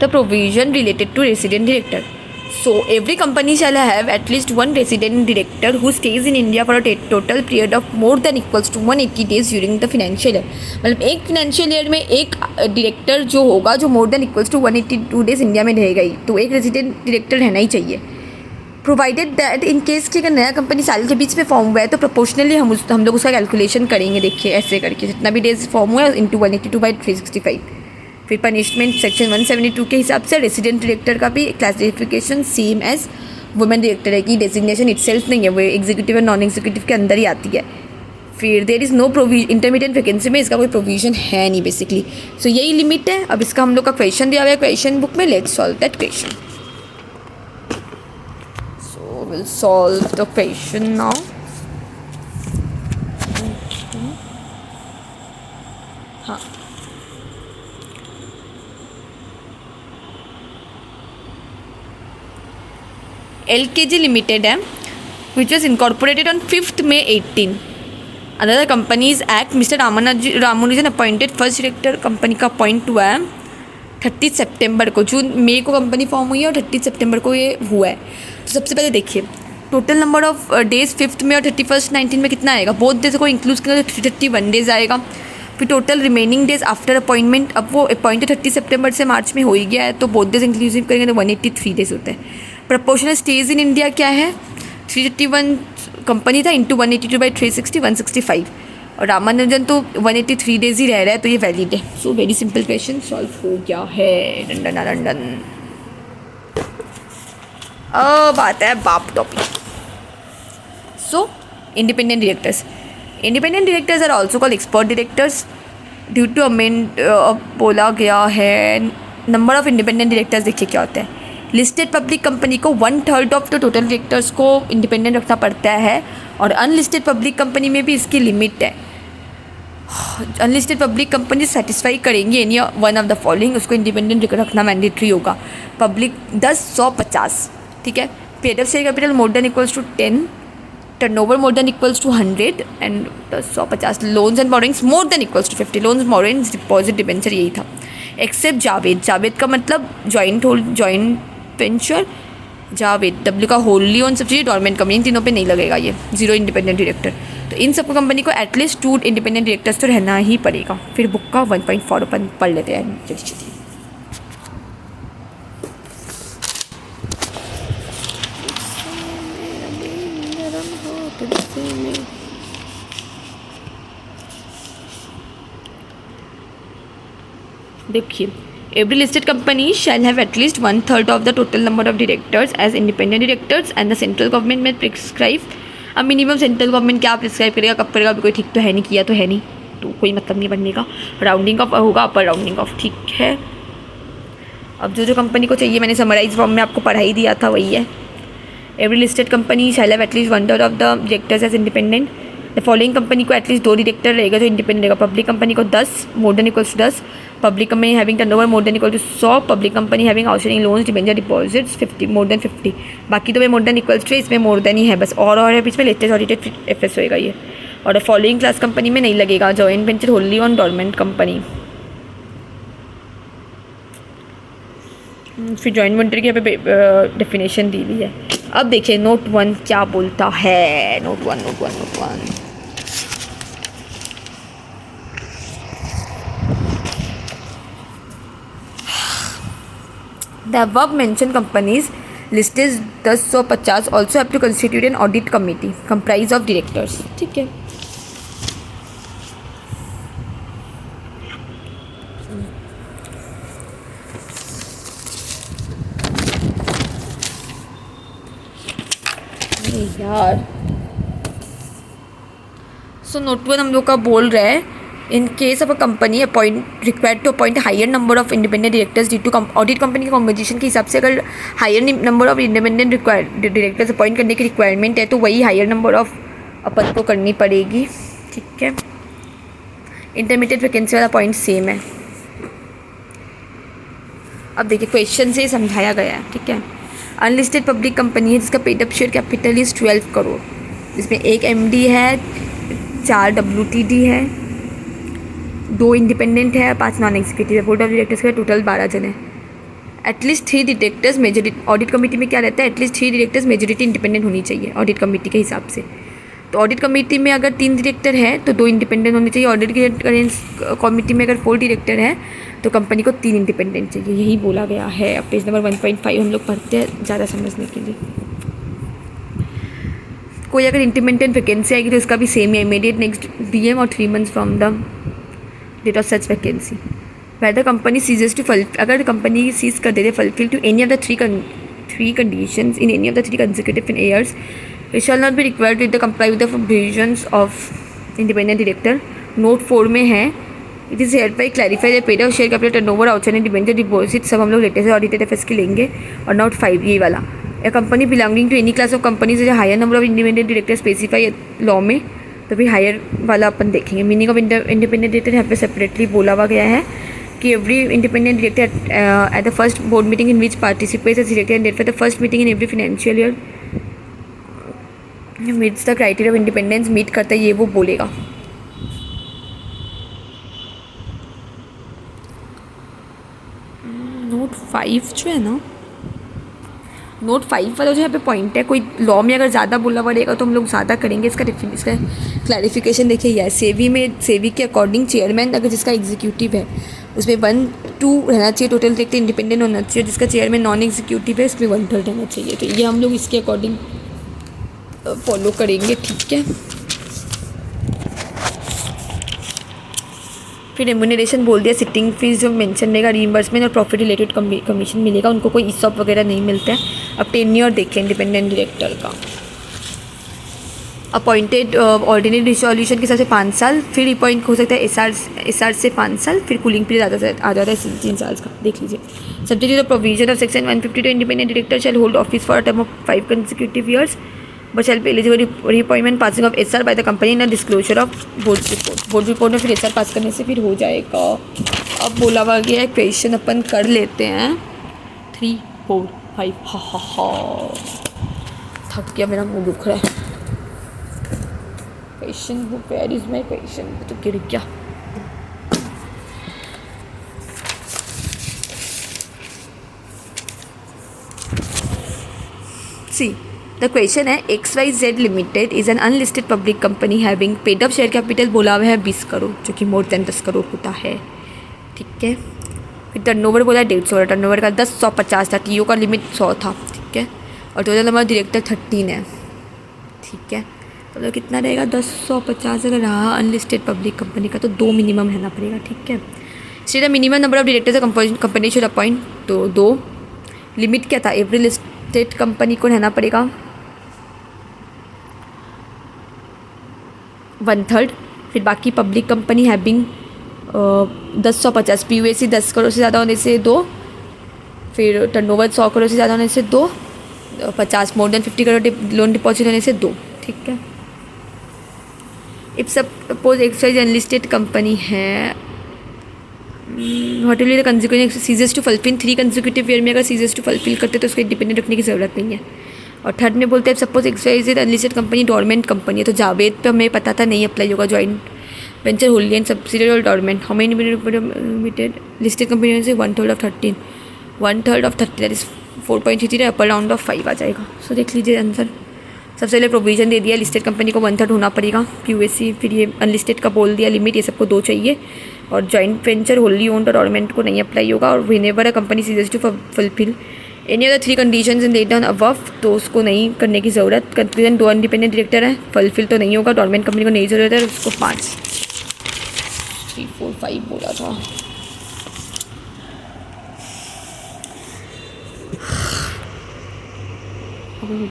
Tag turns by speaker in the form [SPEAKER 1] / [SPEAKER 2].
[SPEAKER 1] the provision related to resident director. So every company shall have at least one resident director who stays in India for a total period of more than equals to 180 days during the financial year. मतलब एक financial year में एक director जो होगा जो more than equals to 182 days India में रहेगा ही, तो एक resident director रहना ही चाहिए. प्रोवाइडेड दैट इन केस कि अगर नया कंपनी साल के बीच में फॉर्म हुआ है तो प्रोपोर्शनली हम लोग उसका कैलकुलेशन करेंगे. देखिए ऐसे करके जितना भी डेज फॉर्म हुआ है इंटू 182/365. फिर पनिशमेंट सेक्शन 172 के हिसाब से रेसिडेंट डायरेक्टर का भी classification same as women director है कि डेजिग्नेशन इटसेल्फ नहीं है, वो एग्जीक्यूटिव और नॉन एग्जीक्यूटिव के अंदर ही आती है. फिर there is no provision intermediate vacancy में इसका कोई प्रोविजन है नहीं बेसिकली. सो यही लिमिट है. अब इसका हम लोग का क्वेश्चन दिया हुआ है क्वेश्चन बुक में. Let's solve that question. We'll solve the question now. हाँ, LKG Limited है which was incorporated on 5th May 18. Under the Companies Act, Mr. Ramanujan appointed first director. Company का अपॉइंट हुआ है 30 सितंबर को. जून मई को कंपनी फॉर्म हुई है और 30 सितंबर को ये हुआ है. तो सबसे पहले देखिए total number of days 5th में और 31st 19 में कितना आएगा. बोथ डेज को इंक्लूड करेंगे तो 31 डेज आएगा. फिर total remaining days after appointment, अब वो अपॉइंटेड 30 सितंबर से मार्च में हो ही गया है तो बोथ डेज इंक्लूसिव करेंगे तो 183 डेज होते हैं. प्रोपोर्शनल स्टेज इन इंडिया क्या है 331 कंपनी था इंटू 182/360 165 और रामानुजन तो 183 डेज ही रह रहा है तो ये वैलिड है. So very simple question solve हो गया है. डन. अब आता है बाप topic. So independent directors are also called expert directors due to amend. बोला गया है नंबर ऑफ इंडिपेंडेंट डायरेक्टर्स. देखिए क्या होता है. लिस्टेड पब्लिक कंपनी को 1/3 ऑफ द टोटल डायरेक्टर्स को इंडिपेंडेंट रखना पड़ता है और अनलिस्टेड पब्लिक कंपनी में भी इसकी लिमिट है. अनलिस्टेड पब्लिक कंपनी सेटिस्फाई करेंगी any one of the following, उसको इंडिपेंडेंट रखना मैंडेटरी होगा. पब्लिक 10, 100, 50. ठीक है. Paid up share capital more than equals to 10, turnover more than equals to 100 and 100, 50. Loans and borrowings more than equals to 50. Loans, borrowings, deposit, debenture यही था. Accept Javed का मतलब joint venture. जावेद डब्ल्यू का wholly own subsidiary dormant company, इन तीनों पे नहीं लगेगा ये. 0 इंडिपेंडेंट डायरेक्टर. तो इन सबको कंपनी को एटलीस्ट 2 इंडिपेंडेंट डायरेक्टर्स तो रहना ही पड़ेगा. फिर बुक का 1.4 अपन पढ़ लेते हैं. चलिए देखिए every listed company shall have at least 1/3 of the total number of directors as independent directors and the central government may prescribe. अब मिनिमम सेंट्रल गवर्नमेंट क्या प्रिस्क्राइब करेगा कब करेगा कोई ठीक तो है नहीं, किया तो है नहीं तो कोई मतलब नहीं बनने का. राउंडिंग ऑफ होगा अपर राउंडिंग ऑफ. ठीक है. अब जो कंपनी को चाहिए मैंने समराइज फॉर्म में आपको पढ़ा ही दिया था वही है. Every listed company shall have at least 1/3 of the directors as independent. The following company को एटलीस्ट 2 डायरेक्टर रहेगा जो इंडिपेंडेंट रहेगा. पब्लिक कंपनी को 10 more than equals to 10. Public company having turnover more than equal to 100. Public company having outstanding loans, debenture, deposits 50 more than 50. बाकी तो में मोर than equals to, इसमें more then he है बस. और है इसमें लेटेस्ट ऑडिटेड एफएस होएगा ये. और फॉलोइंग क्लास कंपनी में नहीं लगेगा. Joint venture, होल्ली on dormant company. फिर जॉइंट वेंचर की यहाँ पे डेफिनेशन दी हुई है. अब देखिए नोट 1 क्या बोलता है. Note 1 The above mentioned companies listed 10, 100, 50 also have to constitute an audit committee comprised of directors. ठीक है. यार सो नोट 1 हम लोग का बोल रहा है in case of a company required to appoint higher number of independent directors due to audit company की कॉम्पोजिशन के हिसाब से अगर higher number of independent directors appoint करने की रिक्वायरमेंट है तो वही हायर नंबर ऑफ अपन को करनी पड़ेगी. ठीक है. इंटरमीडिएट वैकेंसी वाला पॉइंट सेम है. अब देखिए क्वेश्चन से समझाया गया है. ठीक है. अनलिस्टेड पब्लिक कंपनी है जिसका paid up share capital is 12 crore, जिसमें 1 MD है, 4 WTD है, 2 इंडिपेंडेंट है, 5 नॉन एग्जीक्यूटिव है. बोर्ड ऑफ डायरेक्टर्स का टोटल 12 जन है. At least 3 directors majority, audit committee में क्या रहता है, एटलीस्ट 3 डायरेक्टर्स मेजोरिटी इंडिपेंडेंट होनी चाहिए ऑडिट कमेटी के हिसाब से। तो ऑडिट कमेटी में अगर 3 डायरेक्टर है तो 2 इंडिपेंडेंट होने चाहिए। ऑडिट कमेटी में अगर 4 डायरेक्टर है तो कंपनी को 3 इंडिपेंडेंट चाहिए। यही बोला गया है। अब पेज नंबर 1.5 हम लोग पढ़ते हैं ज़्यादा समझने के लिए। कोई अगर इंडिपेंडेंट वैकेंसी आएगी तो उसका भी सेम है, इमीडिएट नेक्स्ट DM और 3 months from the date of such vacancy. Whether company ceases to fulfil, अगर कंपनी सीज कर देते fulfil to any of the three conditions in any of the 3 consecutive years, it shall not be required to comply with the provisions of independent director। Note 4 में है, it is here by clarify the paid of share capital turnover outstanding debenture deposit, सब हम लोग latest audited FS के लेंगे। और note 5 ये वाला, a company belonging to any class of companies जो higher number of independent director specify law में, तो फिर हायर वाला अपन देखेंगे। मीनिंग ऑफ इंडिपेंडेंट डायरेक्टर यहाँ पे सेपरेटली बोला हुआ गया है कि every independent director at the first board meeting in which participates as director and for the first meeting in every financial year meets the criteria of independence, meet करता है ये वो बोलेगा। नोट 5 जो है ना, नोट 5 वाला जो यहाँ पे पॉइंट है, कोई लॉ में अगर ज़्यादा बोला पड़ेगा तो हम लोग ज़्यादा करेंगे। इसका क्लैरिफिकेशन देखिए, यह सेवी के अकॉर्डिंग चेयरमैन अगर जिसका एग्जीक्यूटिव है उसमें 1-2 रहना चाहिए टोटल डायरेक्टर, इंडिपेंडेंट होना चाहिए। जिसका चेयरमैन नॉन एग्जीक्यूटिव है उसमें 1/3 रहना चाहिए। तो ये हम लोग इसके अकॉर्डिंग फॉलो करेंगे, ठीक है। फिर रेम्यूनरेशन बोल दिया, सिटिंग फीस जो मेंशन रहेगा, रीइंबर्समेंट और प्रॉफिट रिलेटेड कमीशन मिलेगा। उनको कोई ईसॉप वगैरह नहीं मिलता है। अब टेन्योर देखिए इंडिपेंडेंट डायरेक्टर का, अपॉइंटेड ऑर्डिनरी रिजोल्यूशन के हिसाब से 5 साल, फिर अपॉइंट हो सकता है एसआर से 5 साल, फिर कूलिंग पीरियड आ जाता है 3 साल का। देख लीजिए, subject to the provision of section 152, independent director shall hold office for a term of 5 consecutive years but shall be eligible reappointment passing of SR by the company in disclosure of board report. Board report में फिर SR पास करने से फिर हो जाएगा। अब बोला हुआ गया है, क्वेश्चन अपन कर लेते हैं 3, 4, 5। हा थक गया, मेरा मुंह दुख रहा है। Question book, where is my question, तो गिर गया। सी द क्वेश्चन है, XYZ limited is an unlisted public company having paid up share capital बोला हुआ है 20 करोड़, जो कि मोर देन 10 करोड़ होता है, ठीक है। फिर टर्नओवर बोला 150, टर्नओवर का 150 था, TO का लिमिट 100 था, ठीक है। और टोटल नंबर डायरेक्टर 13 है, ठीक है। तो कितना रहेगा, 150 अगर रहा अनलिस्टेड पब्लिक कंपनी का तो 2 मिनिमम रहना पड़ेगा, ठीक है। State the minimum number of directors company should appoint, तो 2। लिमिट क्या था, एवरी लिस्टेड कंपनी को रहना पड़ेगा 1/3। फिर बाकी public company having 150, PUAC 10 crore से ज़्यादा होने से 2, फिर टर्नओवर 100 करोड़ से ज़्यादा होने से 2, 50 more than 50 crore loan deposit होने से 2, ठीक है। If suppose XYZ unlisted company है, what will be the consequence ceases to fulfil 3 consecutive year में अगर सीजेस टू फुलफिल करते तो उसको इंडिपेंडेंट रखने की ज़रूरत नहीं है। और थर्ड में बोलते हैं suppose XYZ unlisted company dormant company है, तो जावेद पे हमें पता था नहीं अप्लाई होगा। जॉइंट वेंचर होल्डी एंड सब्सिडियरी और डोरमेंट, हमें लिमिटेड लिस्टेड कंपनी से 1/3 of 13, 1/3 of 30 that is 4.33, upper round of 5 आ जाएगा। सो देख लीजिए आंसर। सबसे पहले प्रोविजन दे दिया, लिस्टेड कंपनी को 1/3 होना पड़ेगा, PUAC, फिर ये अनलिस्टेड का बोल दिया लिमिट, ये सबको 2 चाहिए। और जॉइंट वेंचर होल्डी ओन्ड और डोरमेंट को नहीं अप्लाई होगा। और whenever a company ceases to fulfil any of the 3 conditions in laid down above, तो उसको नहीं करने की ज़रूरत। कंक्लूजन 2 इंडिपेंडेंट डायरेक्टर है, फुलफिल तो नहीं होगा, डोरमेंट कंपनी को नहीं ज़रूरत है, उसको 5, 3, 4, 5 बोला था।